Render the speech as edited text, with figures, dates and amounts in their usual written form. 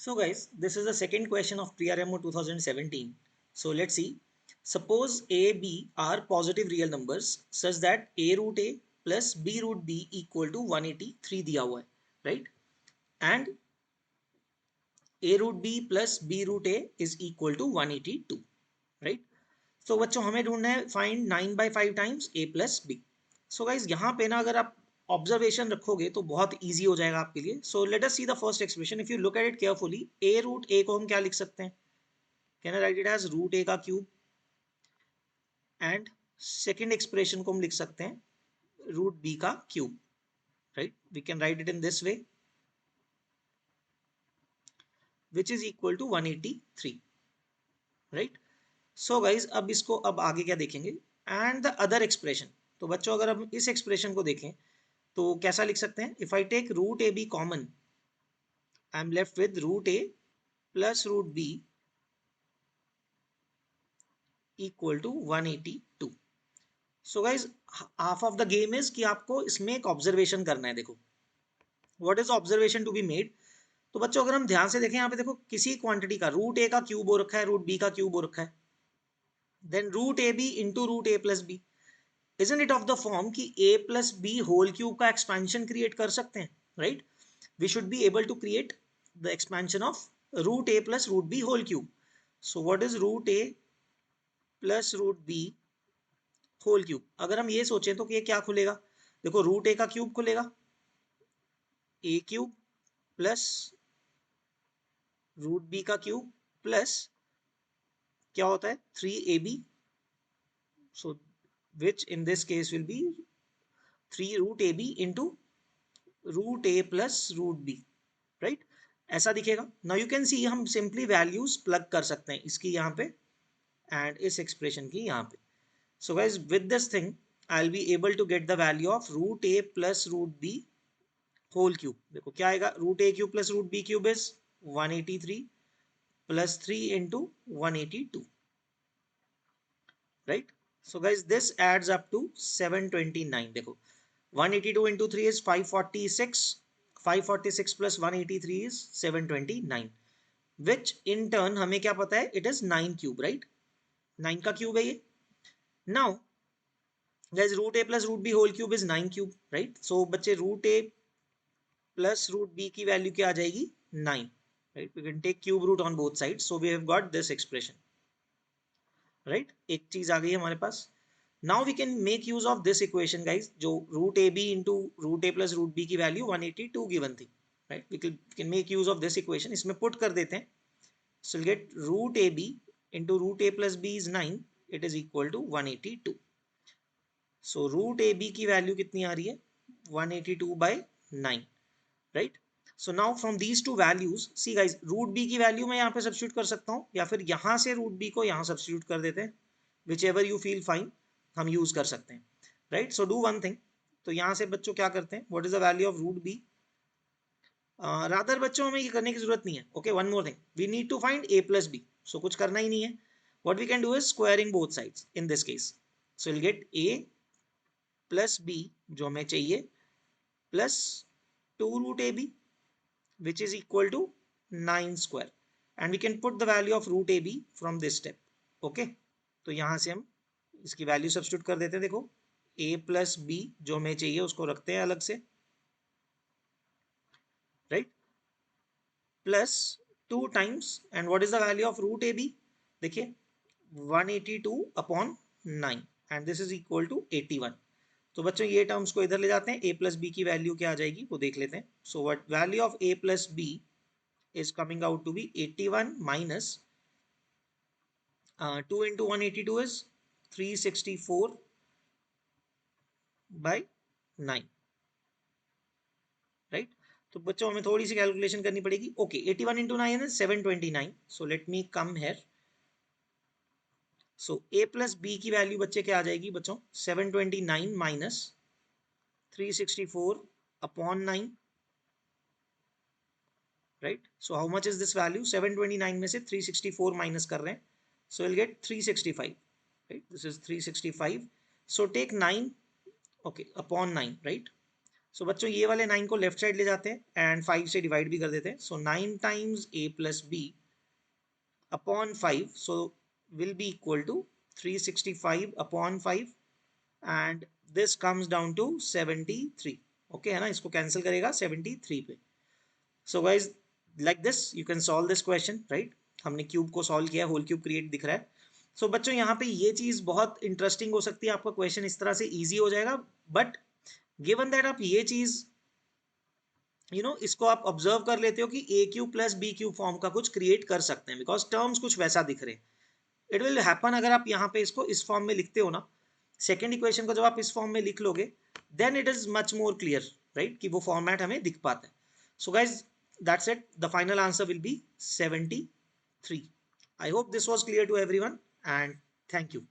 So guys, this is the second question of PRMO 2017. So let's see. Suppose A, B are positive real numbers such that A root A plus B root B equal to 183 दिया हुआ है, right? And A root B plus B root A is equal to 182, right? So बच्चों हमें ढूंढना है find 9 by 5 times A plus B. So guys यहाँ पे ना अगर आप ऑब्जर्वेशन रखोगे तो बहुत इजी हो जाएगा आपके लिए. So let us see the first expression. If you look at it carefully, A root A को हम क्या लिख सकते हैं? Can I write it as root A का क्यूब? एंड सेकेंड एक्सप्रेशन को हम लिख सकते हैं रूट बी का cube, right? We can write it in this way, which is equal to 183, right? So guys अब इसको अब आगे क्या देखेंगे एंड द अदर एक्सप्रेशन. तो बच्चों अगर हम इस एक्सप्रेशन को देखें तो कैसा लिख सकते हैं? If I take root A B common, I am left with root A plus root B equal to 182. So guys half of the game is कि आपको इसमें एक ऑब्जर्वेशन करना है. देखो what is observation to be made. तो बच्चों अगर हम ध्यान से देखें यहाँ पे देखो किसी क्वांटिटी का रूट ए का क्यूब हो रखा है, रूट बी का क्यूब हो रखा है, then root A b into root A plus b. Isn't it of the form कि a plus b whole cube का एक्सपेंशन क्रिएट कर सकते हैं, right? We should be able to create the expansion of root A plus root b whole cube. So what is root A plus root b whole cube? अगर हम ये सोचें तो कि ये क्या खुलेगा? देखो रूट ए का क्यूब खुलेगा, ए क्यूब प्लस रूट बी का क्यूब प्लस क्या होता है 3ab. So which in this case will be 3 root ab into root a plus root b, right? ऐसा दिखेगा. Now you can see हम simply values plug कर सकते हैं इसकी यहाँ पे and इस expression की यहाँ पे. So guys with this thing I'll be able to get the value of root a plus root b whole cube. देखो क्या आएगा? root a cube plus root b cube is 183 plus 3 into 182, right? So guys this adds up to 729. देखो 182 into 3 is 546. 546 plus 183 is 729, which in turn हमें क्या पता है? It is 9 cube, right? 9 का cube है ये. Now guys root a plus root b whole cube is 9 cube, right? So बच्चे root a plus root b की वैल्यू क्या आ जाएगी? 9, right? We can take cube root on both sides, so we have got this expression, right? एक चीज आ गई हमारे पास. Now we can make use of this equation guys, जो root ab into root a plus root b की value 182 given थी, right? We can make use of this equation. इसमें put कर देते हैं. So we'll get root ab into root a plus b is 9. It is equal to 182. So root ab की value कितनी आ रही है? 182 by 9, right? So now from these two values, see guys, root b की value मैं यहाँ पे substitute कर सकता हूँ या फिर यहाँ से root b को यहाँ सब्स्टिट्यूट कर देते हैं. Whichever you feel fine, हम यूज कर सकते हैं, right? So do one thing. तो यहाँ से बच्चों क्या करते हैं? What is the value of root B? Rather बच्चों हमें ये करने की जरूरत नहीं है. Okay one more thing, we need to find A plus B. So कुछ करना ही नहीं है. What we can do is squaring both sides in this case. So will get A plus B जो हमें चाहिए plus 2 root A b which is equal to 9 square, and we can put the value of root A b from this step. Okay तो यहाँ से हम इसकी value substitute कर देते हैं. देखो a प्लस बी जो हमें चाहिए उसको रखते हैं अलग से, right? Plus 2 times and what is the value of root A b? देखिए 182 upon 9 and this is equal to 81. तो बच्चों ये टर्म्स को इधर ले जाते हैं. a प्लस बी की वैल्यू क्या आ जाएगी वो देख लेते हैं. So what value of a plus b is coming out to be 81 minus 2 into 182 is 364 by 9, right? तो बच्चों हमें थोड़ी सी कैलकुलेशन करनी पड़ेगी. Okay 81 into 9 is 729. So let me come here. So a plus b की वैल्यू बच्चे क्या आ जाएगी बच्चों? 729 minus 364 upon 9, right? So how much is this value? 729 में से 364 माइनस कर रहे हैं, so will get 365, right? This is 365. So take 9 okay upon 9, right? सो बच्चों ये वाले 9 को लेफ्ट साइड ले जाते हैं एंड 5 से डिवाइड भी कर देते हैं. So 9 times a plus b upon 5 so will be equal to 365 upon 5 and this comes down to 73. Okay है ना, इसको कैंसिल करेगा 73 पे. So guys like this you can solve this question right. हमने क्यूब को सॉल्व किया, whole cube create दिख रहा है. सो बच्चों यहाँ पे ये चीज बहुत इंटरेस्टिंग हो सकती है, आपका क्वेश्चन इस तरह से इजी हो जाएगा. बट गिवन दैट आप ये चीज इसको आप ऑब्जर्व कर लेते हो कि A Q plus B Q form का कुछ क्रिएट कर सकते हैं, बिकॉज टर्म्स कुछ वैसा दिख रहे हैं. इट विल हैपन अगर आप यहाँ पे इसको इस फॉर्म में लिखते हो ना, सेकेंड इक्वेशन को जब आप इस फॉर्म में लिख लोगे then it is much more clear right, कि वो फॉर्मेट हमें दिख पाता है. So guys that's it, the final answer will be 73. I hope this was clear to everyone and thank you.